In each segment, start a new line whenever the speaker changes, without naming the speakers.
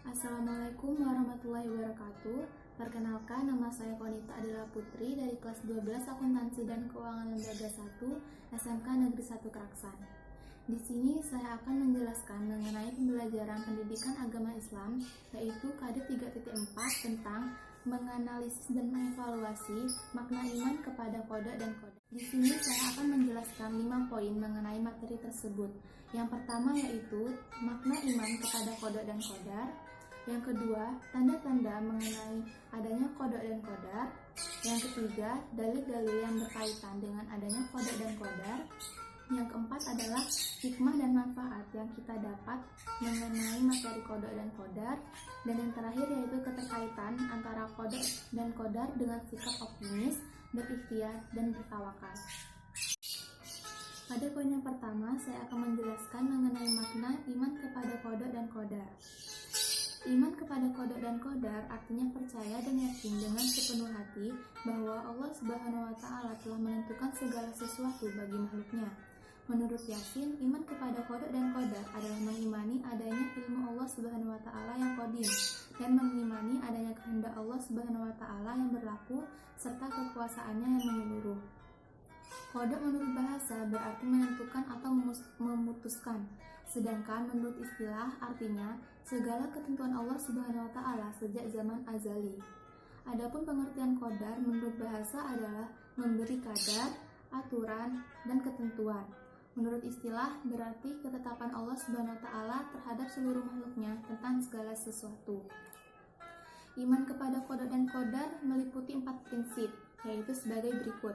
Assalamualaikum warahmatullahi wabarakatuh. Perkenalkan, nama saya Konita Adela Putri dari kelas 12 Akuntansi dan Keuangan Lembaga 1 SMK Negeri 1 Keraksan. Di sini saya akan menjelaskan mengenai pembelajaran pendidikan agama Islam, yaitu KD 3.4 tentang menganalisis dan mengevaluasi makna iman kepada qada dan qadar. Di sini saya akan menjelaskan 5 poin mengenai materi tersebut. Yang pertama yaitu makna iman kepada qada dan qadar. Yang kedua, tanda-tanda mengenai adanya qada dan qadar. Yang ketiga, dalil-dalil yang berkaitan dengan adanya qada dan qadar. Yang keempat adalah hikmah dan manfaat yang kita dapat mengenai materi qada dan qadar. Dan yang terakhir yaitu keterkaitan antara qada dan qadar dengan sikap optimis, berikhtiar, dan bertawakal. Pada poin yang pertama, saya akan menjelaskan mengenai makna iman kepada qada dan qadar. Iman kepada qada dan qadar artinya percaya dan yakin dengan sepenuh hati bahwa Allah Subhanahu wa Ta'ala telah menentukan segala sesuatu bagi makhluknya. Menurut Yasin, iman kepada qada dan qadar adalah mengimani adanya ilmu Allah Subhanahu wa Ta'ala yang qadim dan mengimani adanya kehendak Allah Subhanahu wa Ta'ala yang berlaku serta kekuasaannya yang menyeluruh. Qada menurut bahasa berarti menentukan atau memutuskan, sedangkan menurut istilah artinya segala ketentuan Allah Subhanahu wa Ta'ala sejak zaman azali. Adapun pengertian qadar menurut bahasa adalah memberi kadar, aturan, dan ketentuan. Menurut istilah berarti ketetapan Allah Subhanahu wa Ta'ala terhadap seluruh makhluknya tentang segala sesuatu. Iman kepada qada dan qadar meliputi 4 prinsip, yaitu sebagai berikut.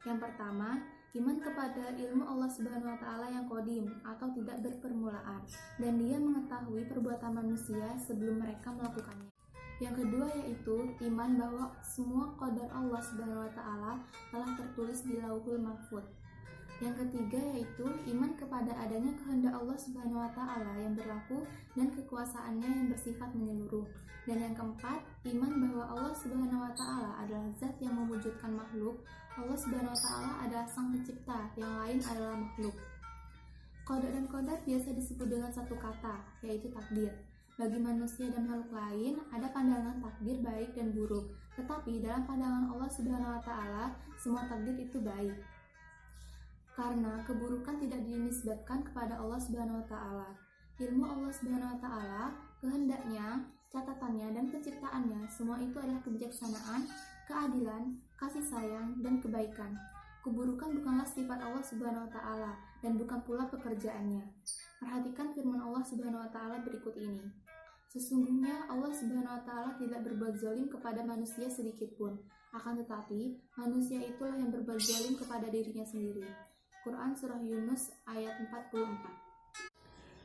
Yang pertama, iman kepada ilmu Allah Subhanahu wa Ta'ala yang qadim atau tidak berpermulaan, dan Dia mengetahui perbuatan manusia sebelum mereka melakukannya. Yang kedua yaitu iman bahwa semua qadar Allah Subhanahu wa Ta'ala telah tertulis di Lauhul Mahfuz. Yang ketiga yaitu iman kepada adanya kehendak Allah Subhanahu wa Ta'ala yang berlaku dan kekuasaannya yang bersifat menyeluruh. Dan yang keempat, iman bahwa Allah Subhanahu wa Ta'ala adalah zat yang mewujudkan makhluk. Allah Subhanahu wa Ta'ala adalah sang pencipta, yang lain adalah makhluk. Qada dan qadar biasa disebut dengan satu kata, yaitu takdir. Bagi manusia dan makhluk lain, ada pandangan takdir baik dan buruk. Tetapi dalam pandangan Allah Subhanahu wa Ta'ala, semua takdir itu baik. Karena keburukan tidak dinisbatkan kepada Allah Subhanahu wa Ta'ala. Ilmu Allah Subhanahu wa Ta'ala, kehendaknya, catatannya, dan penciptaannya, semua itu adalah kebijaksanaan, keadilan, kasih sayang, dan kebaikan. Keburukan bukanlah sifat Allah Subhanahu wa Ta'ala dan bukan pula pekerjaannya. Perhatikan firman Allah Subhanahu wa Ta'ala berikut ini. Sesungguhnya Allah Subhanahu wa Ta'ala tidak berbuat zalim kepada manusia sedikit pun, akan tetapi manusia itulah yang berbuat zalim kepada dirinya sendiri. Quran Surah Yunus ayat 44.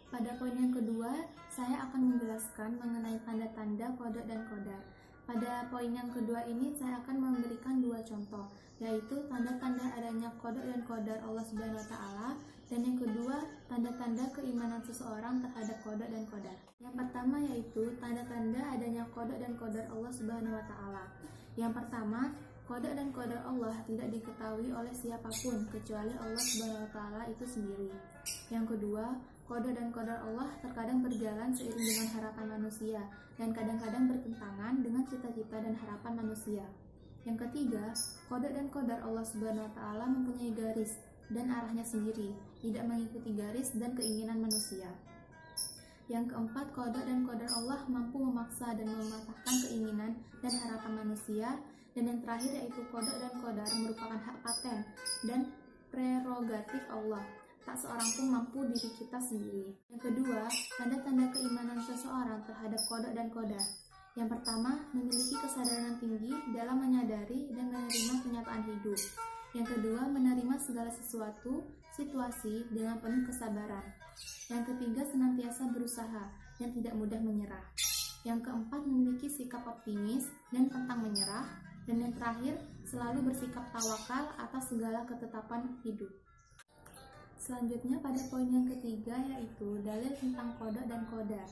Pada poin yang kedua, saya akan menjelaskan mengenai tanda-tanda qada dan qadar. Pada poin yang kedua ini saya akan memberikan 2 contoh, yaitu tanda-tanda adanya qada dan qadar Allah Subhanahu wa Ta'ala, dan yang kedua tanda-tanda keimanan seseorang terhadap qada dan qadar. Yang pertama yaitu tanda-tanda adanya qada dan qadar Allah Subhanahu wa Ta'ala. Yang pertama, qada dan qadar Allah tidak diketahui oleh siapapun kecuali Allah Subhanahu wa Ta'ala itu sendiri. Yang kedua, qada dan qadar Allah terkadang berjalan seiring dengan harapan manusia dan kadang-kadang bertentangan dengan cita-cita dan harapan manusia. Yang ketiga, qada dan qadar Allah Subhanahu wa Ta'ala mempunyai garis dan arahnya sendiri, tidak mengikuti garis dan keinginan manusia. Yang keempat, qada dan qadar Allah mampu memaksa dan mematahkan keinginan dan harapan manusia. Dan yang terakhir yaitu qada dan qadar merupakan hak paten dan prerogatif Allah. Tak seorang pun mampu diri kita sendiri. Yang kedua, tanda-tanda keimanan seseorang terhadap qada dan qadar. Yang pertama, memiliki kesadaran tinggi dalam menyadari dan menerima kenyataan hidup. Yang kedua, menerima segala sesuatu, situasi dengan penuh kesabaran. Yang ketiga, senantiasa berusaha dan tidak mudah menyerah. Yang keempat, memiliki sikap optimis dan pantang menyerah. Dan yang terakhir, selalu bersikap tawakal atas segala ketetapan hidup. Selanjutnya pada poin yang ketiga yaitu dalil tentang qada dan qadar.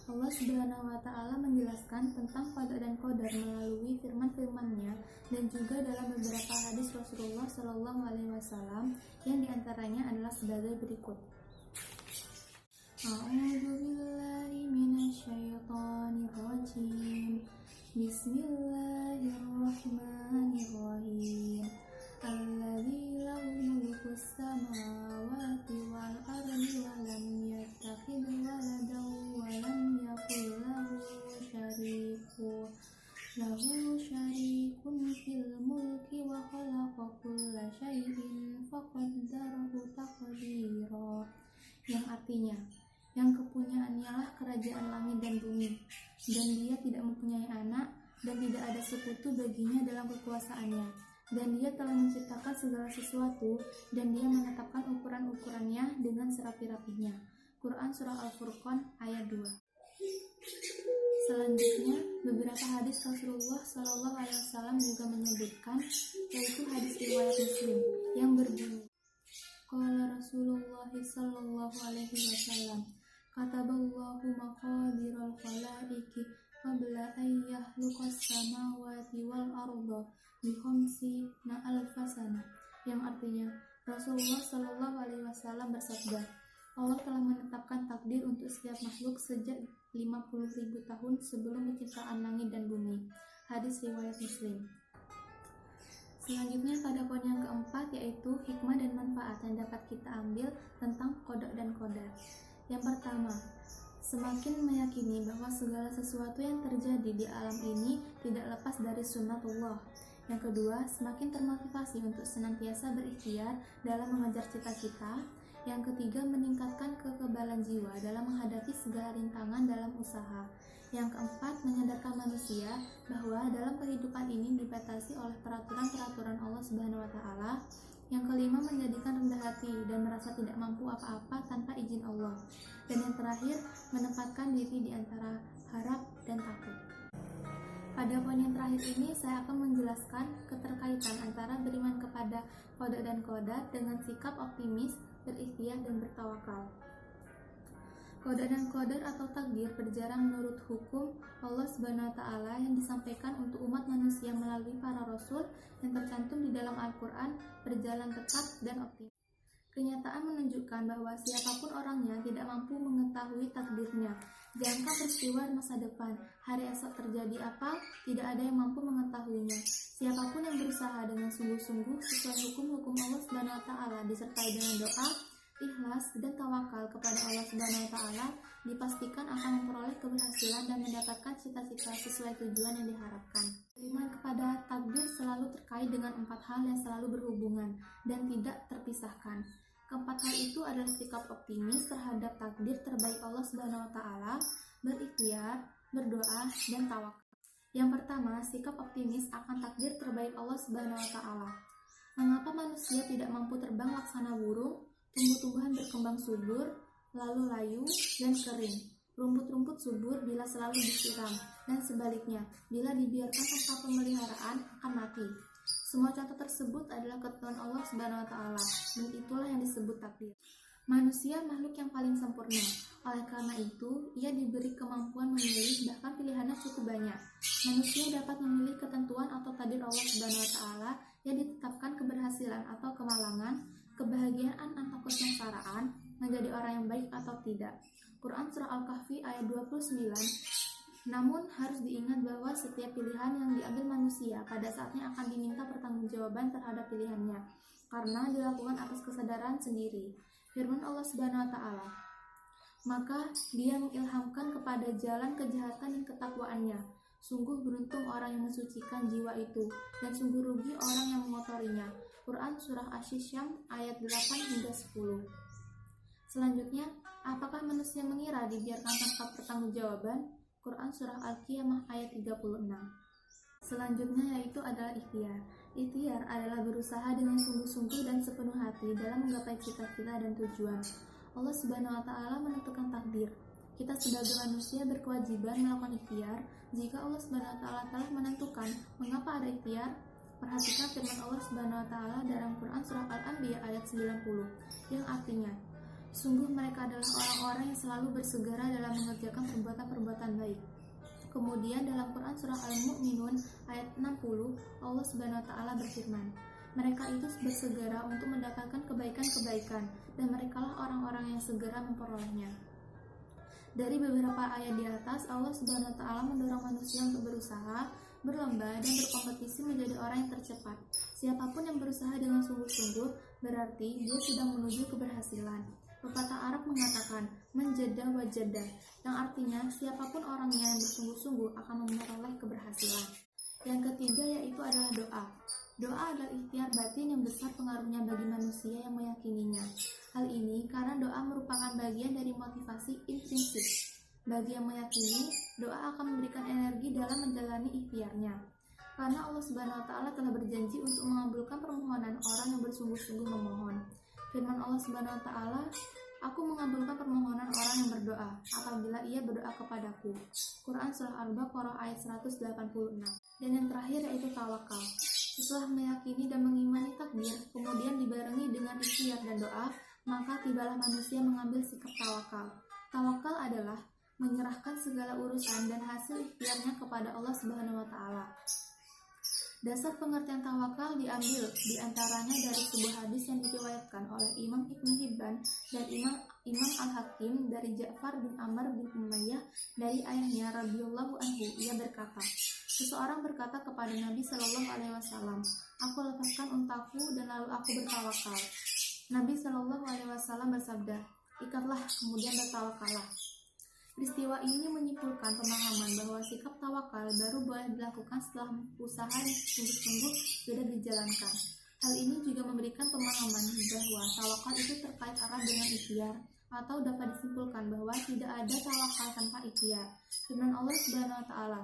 Allah Subhanahu wa Ta'ala menjelaskan tentang qada dan qadar melalui firman-firman-Nya dan juga dalam beberapa hadis Rasulullah SAW yang diantaranya adalah sebagai berikut. A'udzu billahi minasyaitonir Bismillahirrahmanirrahim. Alladzi lahu mulku samawati wal ardi wa lam yattakhidh waladan wa lam yakul lahu syarikun fil mulki wa khalaqa kulla syai'in faqaddarahu taqdira. Yang artinya, yang kepunyaannya lah kerajaan langit dan bumi, dan dia tidak mempunyai anak, dan tidak ada sekutu baginya dalam kekuasaannya, dan dia telah menciptakan segala sesuatu, dan dia menetapkan ukuran-ukurannya dengan serapi-rapinya. Quran Surah Al-Furqan ayat 2. Selanjutnya, beberapa hadis Rasulullah SAW juga menyebutkan, yaitu hadis riwayat Muslim yang berbunyi, qala Rasulullah sallallahu alaihi wasallam, kataballahu maqadiral khalaiqi qabla an yakhluqas samawati wal arda bi khamsina alfasana. Yang artinya, Rasulullah sallallahu alaihi wasallam bersabda, Allah telah menetapkan takdir untuk setiap makhluk sejak 50.000 tahun sebelum penciptaan langit dan bumi. Hadis riwayat Muslim. Selanjutnya pada poin yang keempat, yaitu hikmah dan manfaat yang dapat kita ambil tentang qada dan qadar. Yang pertama, semakin meyakini bahwa segala sesuatu yang terjadi di alam ini tidak lepas dari sunnatullah. Yang kedua, semakin termotivasi untuk senantiasa berikhtiar dalam mengejar cita-cita. Yang ketiga, meningkatkan kekebalan jiwa dalam menghadapi segala rintangan dalam usaha. Yang keempat, menyadarkan manusia bahwa dalam kehidupan ini dibatasi oleh peraturan-peraturan Allah Subhanahu wa Ta'ala. Yang kelima, menjadikan rendah hati dan merasa tidak mampu apa-apa tanpa izin Allah. Dan yang terakhir, menempatkan diri di antara harap dan takut. Pada poin yang terakhir ini, saya akan menjelaskan keterkaitan antara beriman kepada qada dan qadar dengan sikap optimis, berikhtiar, dan bertawakal. Qada dan qadar atau takdir berjalan menurut hukum Allah Subhanahu wa Ta'ala yang disampaikan untuk umat manusia melalui para rasul yang tercantum di dalam Al-Quran, berjalan tepat dan optimis. Kenyataan menunjukkan bahwa siapapun orangnya tidak mampu mengetahui takdirnya. Jangka peristiwa masa depan, hari esok terjadi apa, tidak ada yang mampu mengetahuinya. Siapapun yang berusaha dengan sungguh-sungguh sesuai hukum-hukum Allah Subhanahu wa Ta'ala disertai dengan doa, ikhlas, dan tawakal kepada Allah Subhanahu wa Ta'ala, dipastikan akan memperoleh keberhasilan dan mendapatkan cita-cita sesuai tujuan yang diharapkan. Iman kepada takdir selalu terkait dengan 4 hal yang selalu berhubungan dan tidak terpisahkan. Keempat hal itu adalah sikap optimis terhadap takdir terbaik Allah Subhanahu wa Ta'ala, berikhtiar, berdoa, dan tawakal. Yang pertama, sikap optimis akan takdir terbaik Allah Subhanahu wa Ta'ala. Mengapa manusia tidak mampu terbang laksana burung? Tumbuh-tumbuhan berkembang subur, lalu layu dan kering. Rumput-rumput subur bila selalu disiram, dan sebaliknya, bila dibiarkan tanpa pemeliharaan akan mati. Semua contoh tersebut adalah ketentuan Allah Subhanahu wa Ta'ala, dan itulah yang disebut takdir. Manusia makhluk yang paling sempurna. Oleh karena itu, ia diberi kemampuan memilih, bahkan pilihannya cukup banyak. Manusia dapat memilih ketentuan atau takdir Allah Subhanahu wa Ta'ala yang ditetapkan keberhasilan atau kemalangan, kebahagiaan atau kesengsaraan, menjadi orang yang baik atau tidak. Quran Surah Al-Kahfi ayat 29. Namun harus diingat bahwa setiap pilihan yang diambil manusia pada saatnya akan diminta pertanggungjawaban terhadap pilihannya, karena dilakukan atas kesadaran sendiri. Firman Allah Subhanahu wa Ta'ala, maka dia mengilhamkan kepada jalan kejahatan dan ketakwaannya. Sungguh beruntung orang yang mensucikan jiwa itu, dan sungguh rugi orang yang mengotorinya. Quran Surah Asy-Syams ayat 8-10. Selanjutnya, apakah manusia mengira dibiarkan tanpa pertanggungjawaban? Quran Surah Al-Qiyamah ayat 36. Selanjutnya yaitu adalah ikhtiar. Ikhtiar adalah berusaha dengan sungguh-sungguh dan sepenuh hati dalam menggapai cita-cita dan tujuan. Allah Subhanahu wa Ta'ala menentukan takdir. Kita sebagai manusia berkewajiban melakukan ikhtiar. Jika Allah Subhanahu wa Ta'ala telah menentukan mengapa ada ikhtiar, perhatikan firman Allah Subhanahu wa Ta'ala dalam Quran Surah Al-Anbiya ayat 90, yang artinya, sungguh mereka adalah orang-orang yang selalu bersegera dalam mengerjakan perbuatan-perbuatan baik. Kemudian dalam Quran Surah Al-Mu'minun ayat 60, Allah Subhanahu wa Ta'ala berfirman, mereka itu bersegera untuk mendapatkan kebaikan-kebaikan, dan merekalah orang-orang yang segera memperolehnya. Dari beberapa ayat di atas, Allah Subhanahu wa Ta'ala mendorong manusia untuk berusaha, berlomba dan berkompetisi menjadi orang yang tercepat. Siapapun yang berusaha dengan sungguh-sungguh berarti dia sedang menuju keberhasilan. Pepatah Arab mengatakan, menjada wajada, yang artinya siapapun orangnya yang bersungguh-sungguh akan memperoleh keberhasilan. Yang ketiga yaitu adalah doa. Doa adalah ikhtiar batin yang besar pengaruhnya bagi manusia yang meyakininya. Hal ini karena doa merupakan bagian dari motivasi intrinsik. Bagi yang meyakini, doa akan memberikan energi dalam menjalani ikhtiarnya. Karena Allah Subhanahu wa Ta'ala telah berjanji untuk mengabulkan permohonan orang yang bersungguh-sungguh memohon. Firman Allah Subhanahu wa Ta'ala, Aku mengabulkan permohonan orang yang berdoa apabila ia berdoa kepadaku. Quran Surah Al-Baqarah ayat 186. Dan yang terakhir yaitu tawakal. Setelah meyakini dan mengimani takdir, kemudian dibarengi dengan ikhtiar dan doa, maka tibalah manusia mengambil sikap tawakal. Tawakal adalah menyerahkan segala urusan dan hasil ikhtiarnya kepada Allah Subhanahu wa Ta'ala. Dasar pengertian tawakal diambil diantaranya dari sebuah hadis yang diriwayatkan oleh Imam Ibnu Hibban dan Imam Al-Hakim dari Ja'far bin Amr bin Umayyah dari ayahnya radhiyallahu anhu. Ia berkata, seseorang berkata kepada Nabi Shallallahu Alaihi Wasallam, aku lepaskan untaku dan lalu aku bertawakal. Nabi Shallallahu Alaihi Wasallam bersabda, ikatlah kemudian bertawakallah. Peristiwa ini menyimpulkan pemahaman bahwa sikap tawakal baru boleh dilakukan setelah usaha yang sungguh-sungguh sudah dijalankan. Hal ini juga memberikan pemahaman bahwa tawakal itu terkait erat dengan ikhtiar, atau dapat disimpulkan bahwa tidak ada tawakal tanpa ikhtiar. Firman Allah Subhanahu wa Ta'ala,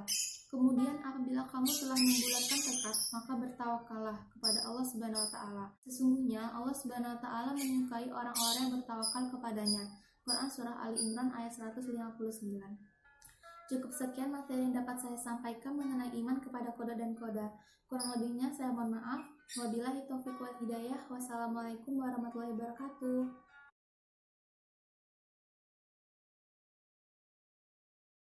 kemudian apabila kamu telah membulatkan tekad, maka bertawakallah kepada Allah Subhanahu wa Ta'ala. Sesungguhnya Allah Subhanahu wa Ta'ala menyukai orang-orang yang bertawakal kepadanya. Quran Surah Ali Imran ayat 159. Cukup sekian materi yang dapat saya sampaikan mengenai iman kepada qada dan qadar. Kurang lebihnya saya mohon maaf. Wabillahi taufiq wal hidayah. Wassalamualaikum warahmatullahi wabarakatuh.